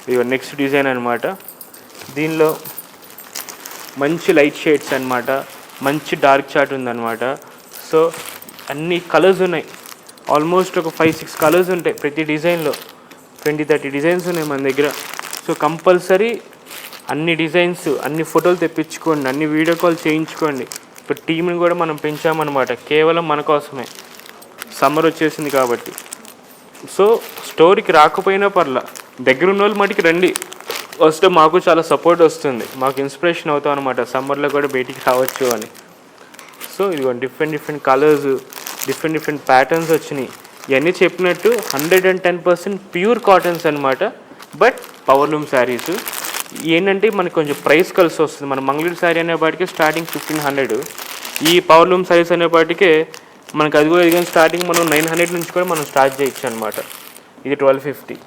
ఇది next design అనమాట. దీనిలో మంచి లైట్ షేడ్స్ అనమాట, మంచి డార్క్ చార్ట్ ఉందన్నమాట. సో అన్ని కలర్స్ ఉన్నాయి, ఆల్మోస్ట్ ఒక 5-6 కలర్స్ ఉంటాయి ప్రతి డిజైన్లో. 20-30 డిజైన్స్ ఉన్నాయి మన దగ్గర. సో కంపల్సరీ అన్ని డిజైన్స్, అన్ని ఫోటోలు తెప్పించుకోండి, అన్ని వీడియో కాల్ చేయించుకోండి. ఇప్పుడు టీంని కూడా మనం పెంచామన్నమాట, కేవలం మన కోసమే. సమ్మర్ వచ్చేసింది కాబట్టి. సో స్టోరీకి రాకపోయినా పర్లా, దగ్గర ఉన్న వాళ్ళు మటుకి రండి, వస్తే మాకు చాలా సపోర్ట్ వస్తుంది, మాకు ఇన్స్పిరేషన్ అవుతాం అనమాట, సమ్మర్లో కూడా బయటికి రావచ్చు అని. సో ఇదిగో డిఫరెంట్ కలర్స్, డిఫరెంట్ ప్యాటర్న్స్ వచ్చినాయి. ఇవన్నీ చెప్పినట్టు 110% ప్యూర్ కాటన్స్ అనమాట, బట్ పవర్లూమ్ శారీస్. ఏంటంటే మనకు కొంచెం ప్రైస్ కలిసి వస్తుంది. మన మంగళూరు శారీ అనేపాటికి స్టార్టింగ్ 1500, ఈ పవర్లూమ్ శారీస్ అనేపాటికే మనకు అది కూడా స్టార్టింగ్ మనం 900 నుంచి కూడా మనం స్టార్ట్ చేయొచ్చు అనమాట. ఇది 1250.